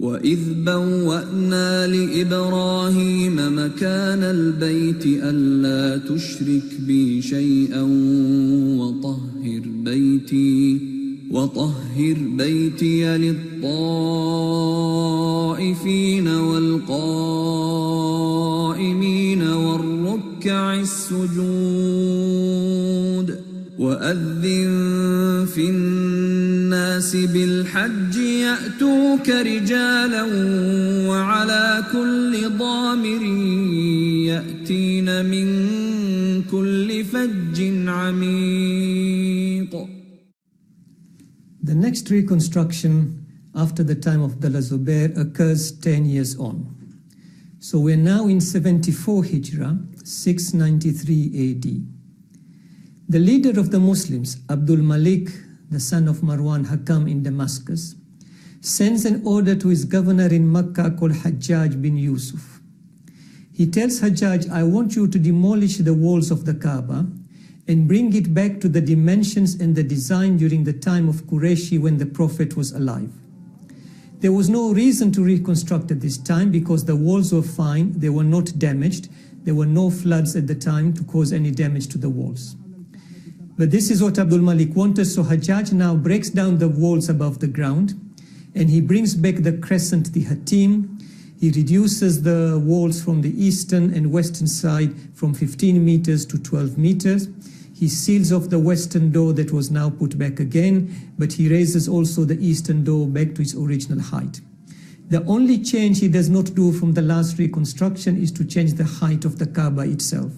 وإذ بوأنا لإبراهيم مكان البيت ألا تشرك بي شيئا وطهر بيتي للطائفين والقائمين والركع السجود وأذن في الناس بالحج يأتوك رجالا وعلى كل ضامر يأتين من كل فج عميق. The next reconstruction after the time of the Zubair occurs 10 years on. So we're now in 74 Hijrah, 693 AD. The leader of the Muslims, Abdul Malik, the son of Marwan Hakam in Damascus, sends an order to his governor in Mecca called Hajjaj bin Yusuf. He tells Hajjaj, I want you to demolish the walls of the Kaaba and bring it back to the dimensions and the design during the time of Qurayshi when the Prophet was alive. There was no reason to reconstruct at this time because the walls were fine, they were not damaged, there were no floods at the time to cause any damage to the walls. But this is what Abdul Malik wanted, so Hajjaj now breaks down the walls above the ground and he brings back the crescent, the Hatim. He reduces the walls from the eastern and western side from 15 meters to 12 meters. He seals off the western door that was now put back again, but he raises also the eastern door back to its original height. The only change he does not do from the last reconstruction is to change the height of the Kaaba itself,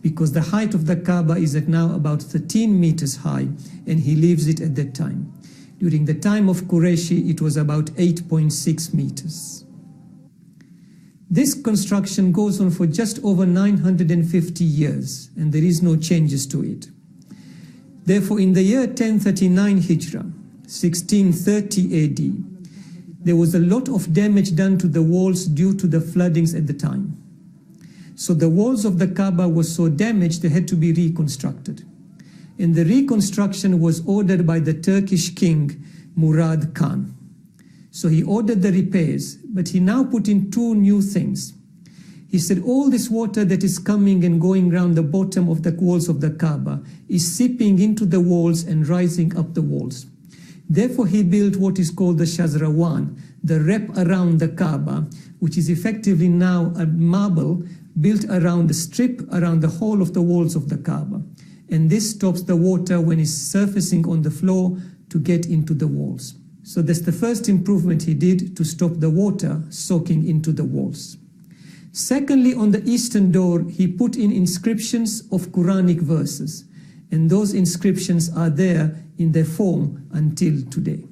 because the height of the Kaaba is at now about 13 meters high, and he leaves it at that time. During the time of Qurayshi, it was about 8.6 meters. This construction goes on for just over 950 years, and there is no changes to it. Therefore, in the year 1039 Hijrah, 1630 AD, there was a lot of damage done to the walls due to the floodings at the time. So the walls of the Kaaba were so damaged they had to be reconstructed. And the reconstruction was ordered by the Turkish king Murad Khan. So he ordered the repairs, but he now put in two new things. He said all this water that is coming and going around the bottom of the walls of the Kaaba is seeping into the walls and rising up the walls. Therefore he built what is called the Shazrawan, the wrap around the Kaaba, which is effectively now a marble built around the strip around the whole of the walls of the Kaaba. And this stops the water when it's surfacing on the floor to get into the walls. So that's the first improvement he did to stop the water soaking into the walls. Secondly, on the eastern door, he put in inscriptions of Quranic verses. And those inscriptions are there in their form until today.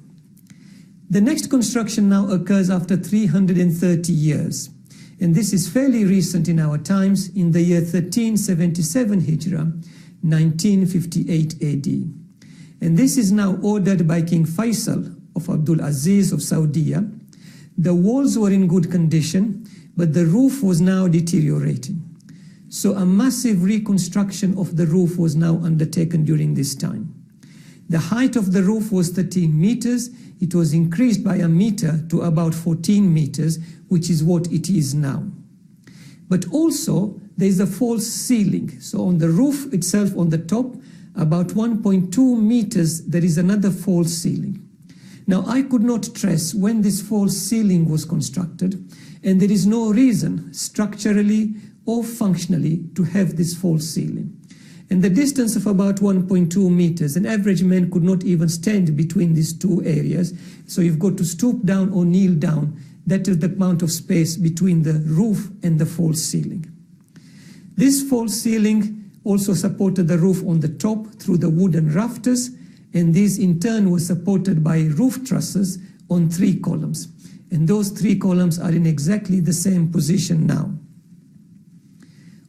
The next construction now occurs after 330 years. And this is fairly recent in our times, in the year 1377 Hijrah, 1958 AD. And this is now ordered by King Faisal of Abdul Aziz of Saudi. The walls were in good condition, but the roof was now deteriorating. So a massive reconstruction of the roof was now undertaken during this time. The height of the roof was 13 meters. It was increased by a meter to about 14 meters, which is what it is now. But also, there is a false ceiling. So on the roof itself, on the top, about 1.2 meters, there is another false ceiling. Now, I could not trace when this false ceiling was constructed, and there is no reason, structurally or functionally, to have this false ceiling. And the distance of about 1.2 meters, an average man could not even stand between these two areas. So you've got to stoop down or kneel down. That is the amount of space between the roof and the false ceiling. This false ceiling also supported the roof on the top through the wooden rafters, and these in turn were supported by roof trusses on 3 columns. And those 3 columns are in exactly the same position now.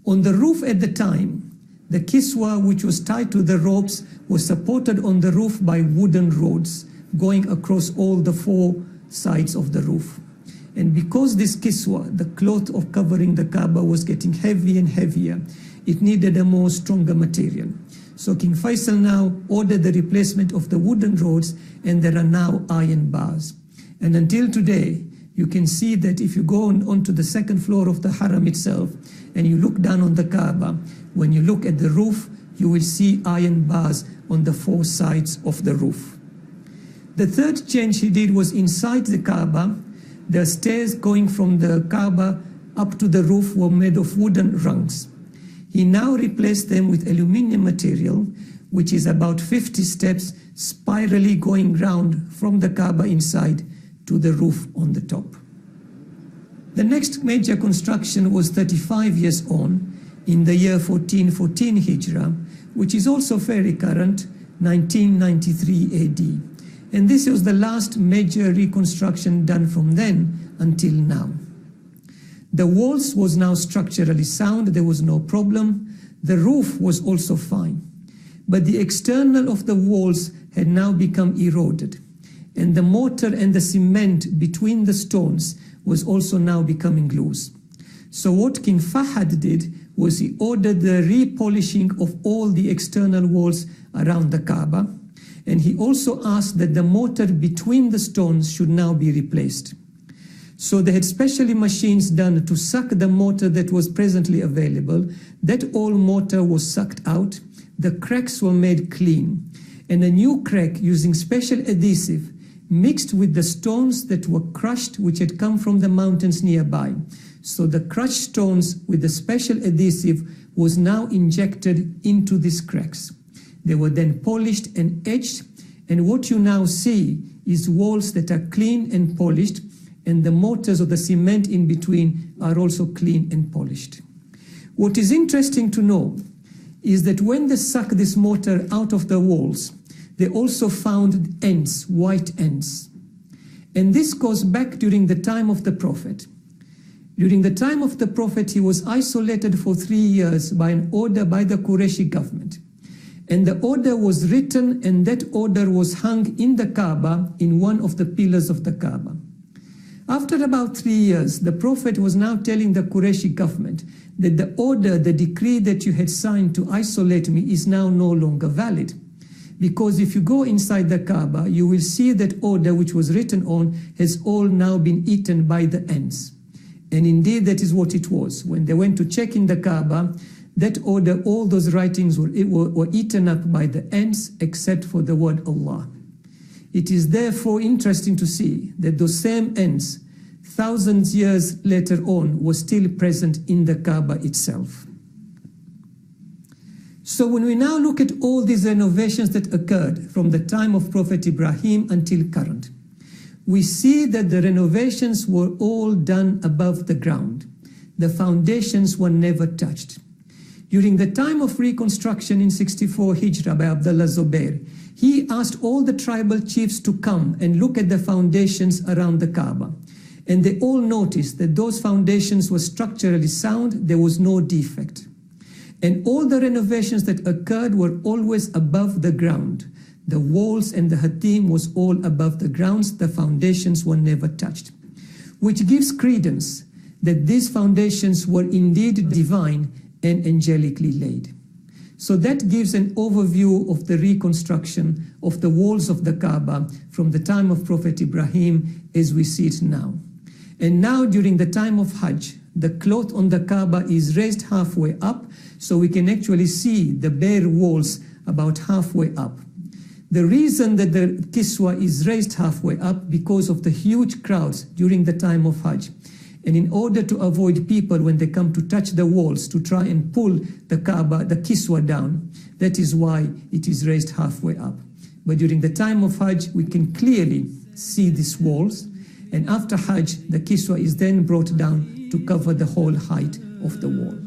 On the roof at the time, the kiswa, which was tied to the ropes, was supported on the roof by wooden rods going across all the 4 sides of the roof. And because this kiswa, the cloth of covering the Kaaba, was getting heavier and heavier, it needed a more stronger material. So King Faisal now ordered the replacement of the wooden rods, and there are now iron bars. And until today, you can see that if you go onto the second floor of the Haram itself and you look down on the Kaaba, when you look at the roof, you will see iron bars on the four sides of the roof. The third change he did was inside the Kaaba. The stairs going from the Kaaba up to the roof were made of wooden rungs. He now replaced them with aluminium material, which is about 50 steps spirally going round from the Kaaba inside to the roof on the top. The next major construction was 35 years on, in the year 1414 Hijrah, which is also very current, 1993 AD. And this was the last major reconstruction done from then until now. The walls was now structurally sound, there was no problem. The roof was also fine. But the external of the walls had now become eroded. And the mortar and the cement between the stones was also now becoming loose. So what King Fahd did was he ordered the repolishing of all the external walls around the Kaaba. And he also asked that the mortar between the stones should now be replaced. So they had specially machines done to suck the mortar that was presently available. That old mortar was sucked out. The cracks were made clean. And a new crack using special adhesive mixed with the stones that were crushed, which had come from the mountains nearby. So the crushed stones with the special adhesive was now injected into these cracks. They were then polished and etched, and what you now see is walls that are clean and polished, and the mortars or the cement in between are also clean and polished. What is interesting to know is that when they suck this mortar out of the walls, they also found ants, white ants. And this goes back during the time of the Prophet. During the time of the Prophet, he was isolated for 3 years by an order by the Qurayshi government. And the order was written, and that order was hung in the Kaaba, in one of the pillars of the Kaaba. After about 3 years, the Prophet was now telling the Qurayshi government that the order, the decree that you had signed to isolate me is now no longer valid. Because if you go inside the Kaaba, you will see that order which was written on has all now been eaten by the ants. And indeed, that is what it was. When they went to check in the Kaaba, that order, all those writings were eaten up by the ants, except for the word Allah. It is therefore interesting to see that those same ants, thousands of years later on, were still present in the Kaaba itself. So when we now look at all these renovations that occurred from the time of Prophet Ibrahim until current, we see that the renovations were all done above the ground. The foundations were never touched. During the time of reconstruction in 64 Hijrah by Abdullah Zubair, he asked all the tribal chiefs to come and look at the foundations around the Kaaba. And they all noticed that those foundations were structurally sound, there was no defect. And all the renovations that occurred were always above the ground. The walls and the hatim was all above the grounds, the foundations were never touched. Which gives credence that these foundations were indeed divine and angelically laid. So that gives an overview of the reconstruction of the walls of the Kaaba from the time of Prophet Ibrahim as we see it now. And now during the time of Hajj, the cloth on the Kaaba is raised halfway up, so we can actually see the bare walls about halfway up. The reason that the Kiswa is raised halfway up because of the huge crowds during the time of Hajj. And in order to avoid people when they come to touch the walls to try and pull the Kaaba, the Kiswa down, that is why it is raised halfway up. But during the time of Hajj, we can clearly see these walls. And after Hajj, the Kiswa is then brought down to cover the whole height of the wall.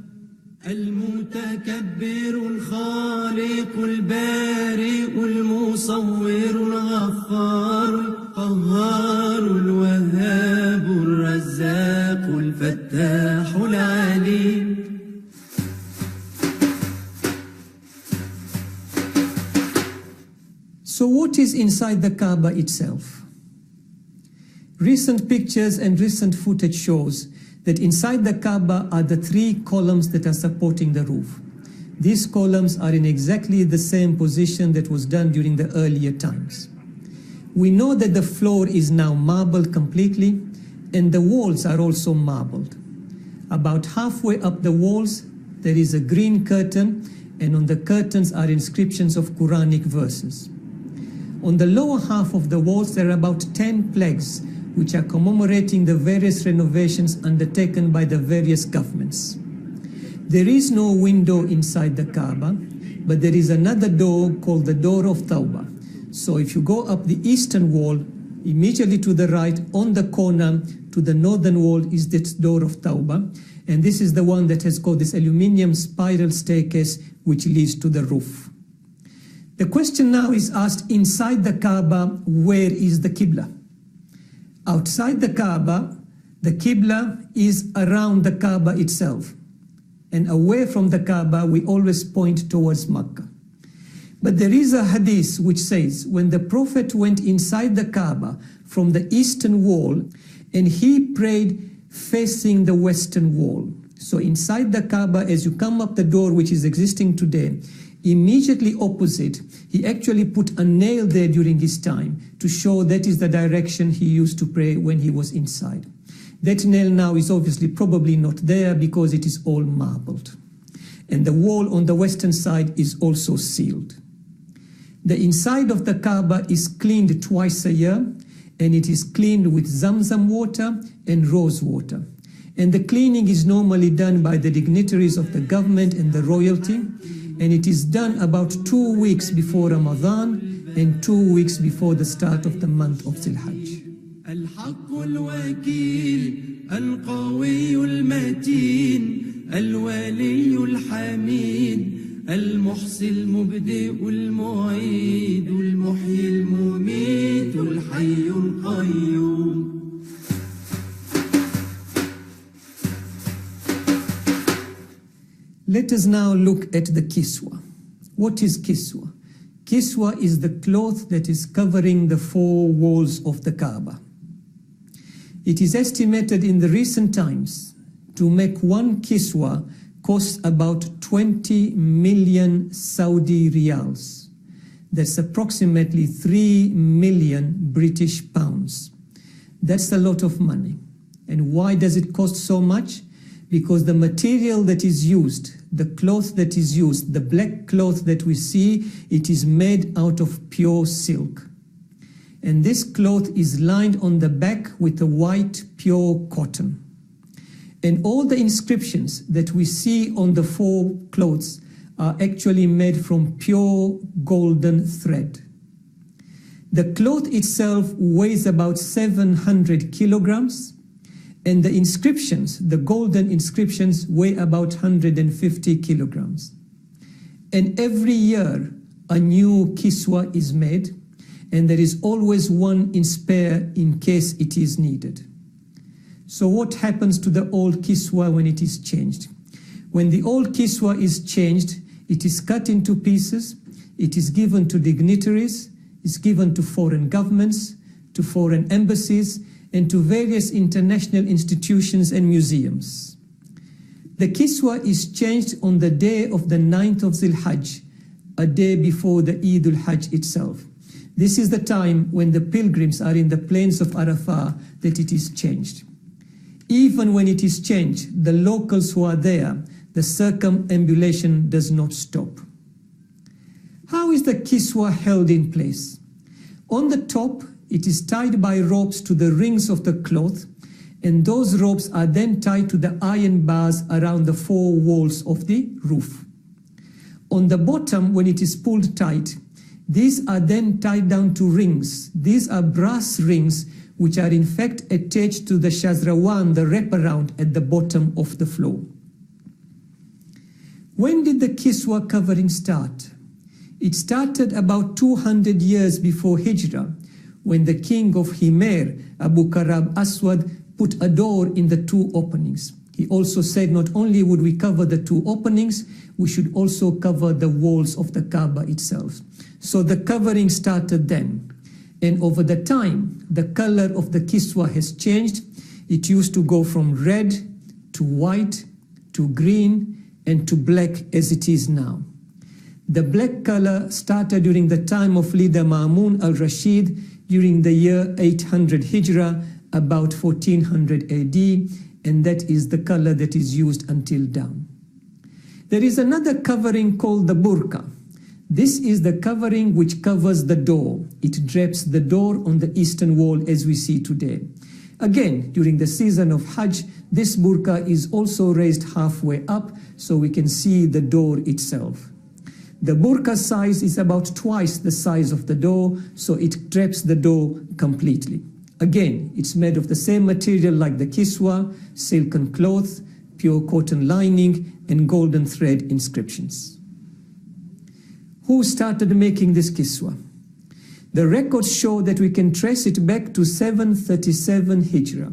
المتكبر الخالق البارئ المصور الغفار القهار الوهاب الرزاق الفتاح العليم. So what is inside the Kaaba itself? Recent pictures and recent footage shows that inside the Kaaba are the 3 columns that are supporting the roof. These columns are in exactly the same position that was done during the earlier times. We know that the floor is now marble completely, and the walls are also marbled. About halfway up the walls, there is a green curtain, and on the curtains are inscriptions of Quranic verses. On the lower half of the walls, there are about 10 plaques, which are commemorating the various renovations undertaken by the various governments. There is no window inside the Kaaba, but there is another door called the Door of Tawbah. So if you go up the eastern wall, immediately to the right, on the corner to the northern wall is this Door of Tawbah. And this is the one that has got this aluminium spiral staircase which leads to the roof. The question now is asked, inside the Kaaba, where is the Qibla? Outside the Kaaba, the Qibla is around the Kaaba itself. And away from the Kaaba, we always point towards Makkah. But there is a hadith which says, when the Prophet went inside the Kaaba from the eastern wall, and he prayed facing the western wall. So inside the Kaaba, as you come up the door which is existing today, immediately opposite, he actually put a nail there during his time to show that is the direction he used to pray when he was inside. That nail now is obviously probably not there because it is all marbled. And the wall on the western side is also sealed. The inside of the Kaaba is cleaned twice a year, and it is cleaned with Zamzam water and rose water. And the cleaning is normally done by the dignitaries of the government and the royalty, and it is done about 2 weeks before Ramadan and 2 weeks before the start of the month of Zil Hajj. الحق الوكيل القوي المتين الولي الحميد المحصي المبدئ المعيد المحيي المميت الحي القيوم. Let us now look at the kiswa. What is kiswa? Kiswa is the cloth that is covering the 4 walls of the Kaaba. It is estimated in the recent times to make one kiswa costs about 20 million Saudi riyals. That's approximately 3 million British pounds. That's a lot of money. And why does it cost so much? Because the material that is used, the cloth that is used, the black cloth that we see, it is made out of pure silk. And this cloth is lined on the back with a white pure cotton. And all the inscriptions that we see on the 4 clothes are actually made from pure golden thread. The cloth itself weighs about 700 kilograms, and the inscriptions, the golden inscriptions, weigh about 150 kilograms. And every year a new kiswa is made, and there is always one in spare in case it is needed. So what happens to the old kiswa when it is changed? When the old kiswa is changed, it is cut into pieces, it is given to dignitaries, it's given to foreign governments, to foreign embassies, and to various international institutions and museums. The kiswa is changed on the day of the 9th of Zil Hajj, a day before the Eid al-Hajj itself. This is the time when the pilgrims are in the plains of Arafah that it is changed. Even when it is changed, the locals who are there, the circumambulation does not stop. How is the kiswa held in place? On the top, it is tied by ropes to the rings of the cloth, and those ropes are then tied to the iron bars around the 4 walls of the roof. On the bottom, when it is pulled tight, these are then tied down to rings. These are brass rings which are in fact attached to the shazrawan, the wraparound at the bottom of the floor. When did the kiswa covering start? It started about 200 years before Hijrah, when the king of Himer, Abu Karab Aswad, put a door in the 2 openings. He also said not only would we cover the 2 openings, we should also cover the walls of the Kaaba itself. So the covering started then. And over the time, the color of the kiswa has changed. It used to go from red to white to green and to black as it is now. The black color started during the time of leader Ma'mun al-Rashid during the year 800 Hijrah, about 1400 AD, and that is the color that is used until down. There is another covering called the burqa. This is the covering which covers the door. It drapes the door on the eastern wall as we see today. Again, during the season of Hajj, this burqa is also raised halfway up so we can see the door itself. The burqa size is about twice the size of the door, so it drapes the door completely. Again, it's made of the same material like the kiswa, silken cloth, pure cotton lining, and golden thread inscriptions. Who started making this kiswa? The records show that we can trace it back to 737 Hijra.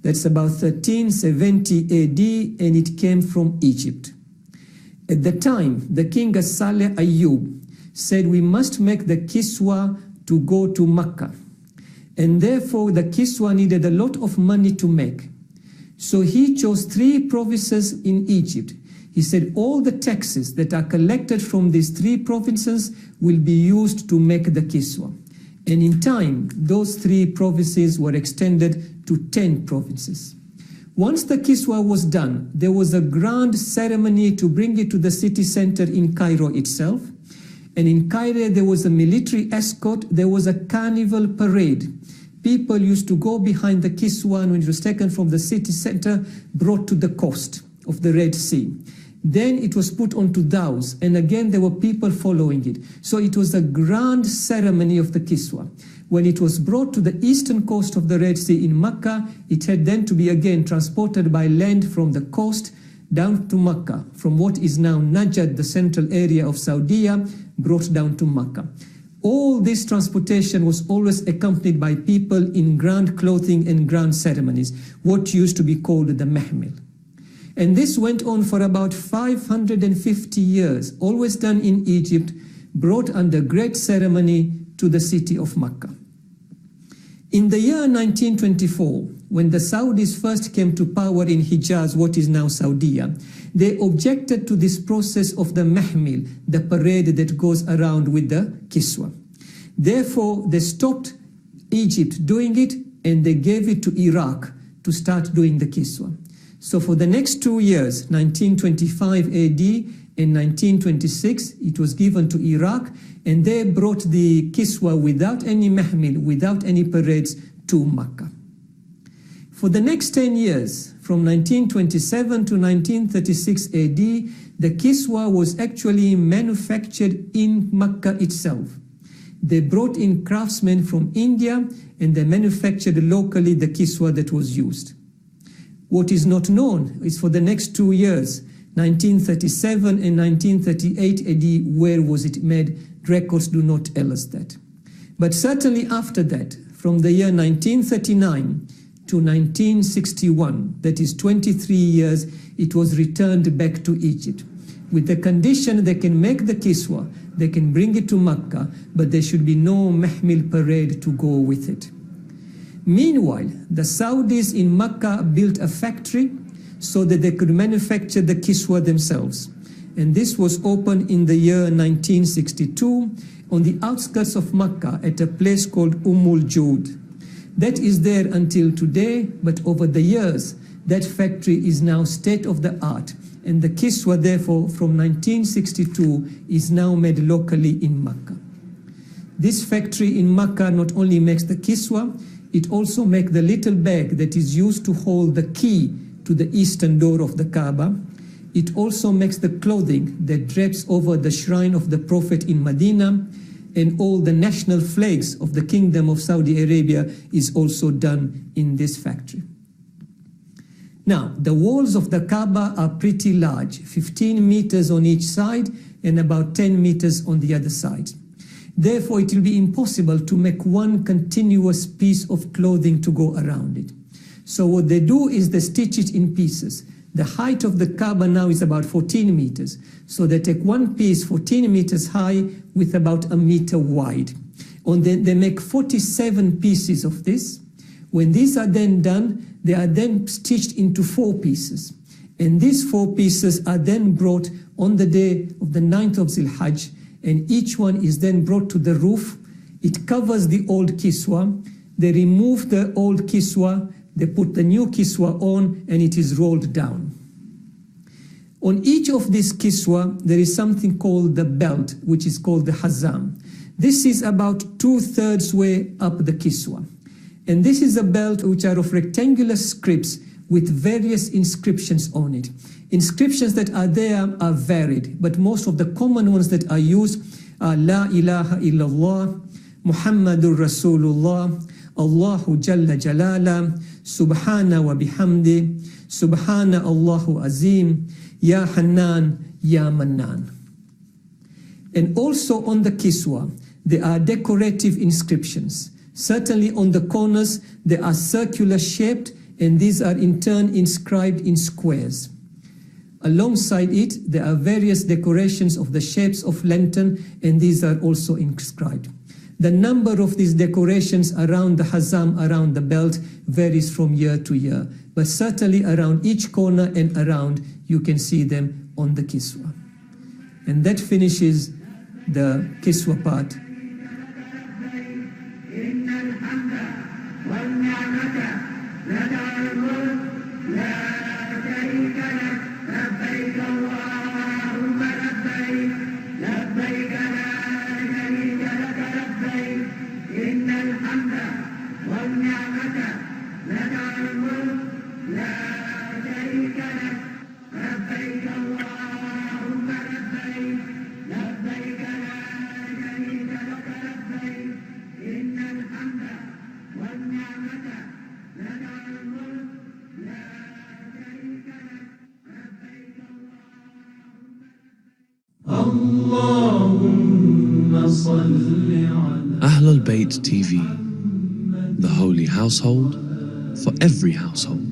That's about 1370 AD, and it came from Egypt. At the time, the king Saleh Ayyub said we must make the kiswa to go to Mecca, and therefore the kiswa needed a lot of money to make. So he chose 3 provinces in Egypt. He said all the taxes that are collected from these 3 provinces will be used to make the kiswa. And in time, those 3 provinces were extended to 10 provinces. Once the kiswa was done, there was a grand ceremony to bring it to the city center in Cairo itself. And in Cairo, there was a military escort, there was a carnival parade. People used to go behind the kiswa, and when it was taken from the city center, brought to the coast of the Red Sea. Then it was put onto dhows, and again there were people following it. So it was a grand ceremony of the kiswa. When it was brought to the eastern coast of the Red Sea in Mecca, it had then to be again transported by land from the coast down to Mecca, from what is now Najd, the central area of Saudi, brought down to Mecca. All this transportation was always accompanied by people in grand clothing and grand ceremonies, what used to be called the mahmil. And this went on for about 550 years, always done in Egypt, brought under great ceremony to the city of Mecca. In the year 1924, when the Saudis first came to power in Hijaz, what is now Saudi, they objected to this process of the mahmil, the parade that goes around with the kiswa. Therefore, they stopped Egypt doing it, and they gave it to Iraq to start doing the kiswa. So for the next 2 years, 1925 AD and 1926, it was given to Iraq, and they brought the kiswa without any mahmil, without any parades, to Mecca. For the next 10 years, from 1927 to 1936 AD, the kiswa was actually manufactured in Mecca itself. They brought in craftsmen from India, and they manufactured locally the kiswa that was used. What is not known is for the next 2 years, 1937 and 1938 AD, where was it made? Records do not tell us that. But certainly after that, from the year 1939 to 1961, that is 23 years, it was returned back to Egypt, with the condition they can make the kiswa, they can bring it to Mecca, but there should be no mahmil parade to go with it. Meanwhile, the Saudis in Mecca built a factory so that they could manufacture the kiswa themselves. And this was opened in the year 1962 on the outskirts of Mecca at a place called Jud. That is there until today, but over the years, that factory is now state of the art. And the kiswa, therefore, from 1962 is now made locally in Mecca. This factory in Mecca not only makes the kiswa, it also makes the little bag that is used to hold the key to the eastern door of the Kaaba. It also makes the clothing that drapes over the shrine of the Prophet in Medina, and all the national flags of the Kingdom of Saudi Arabia is also done in this factory. Now, the walls of the Kaaba are pretty large, 15 meters on each side and about 10 meters on the other side. Therefore, it will be impossible to make one continuous piece of clothing to go around it. So what they do is they stitch it in pieces. The height of the Kaaba now is about 14 meters. So they take one piece 14 meters high with about a meter wide. And then they make 47 pieces of this. When these are then done, they are then stitched into 4 pieces. And these 4 pieces are then brought on the day of the 9th of Zil Hajj, and each one is then brought to the roof. It covers the old kiswa. they remove the old kiswa, they put the new kiswa on, and it is rolled down. On each of these kiswa, there is something called the belt, which is called the hazam. This is about 2/3 way up the kiswa. And this is a belt which are of rectangular scripts with various inscriptions on it. Inscriptions that are there are varied, but most of the common ones that are used are La ilaha illallah, Muhammadur Rasulullah, Allahu Jalla Jalala, Subhana wa bihamdi, Subhana Allahu Azim, Ya Hannan, Ya Mannan. And also on the kiswa, there are decorative inscriptions. Certainly on the corners, they are circular shaped, and these are in turn inscribed in squares. Alongside it, there are various decorations of the shapes of lantern, and these are also inscribed. The number of these decorations around the hazam, around the belt, varies from year to year. But certainly around each corner and around, you can see them on the kiswa. And that finishes the kiswa part. Ahlul Bayt TV, the holy household for every household.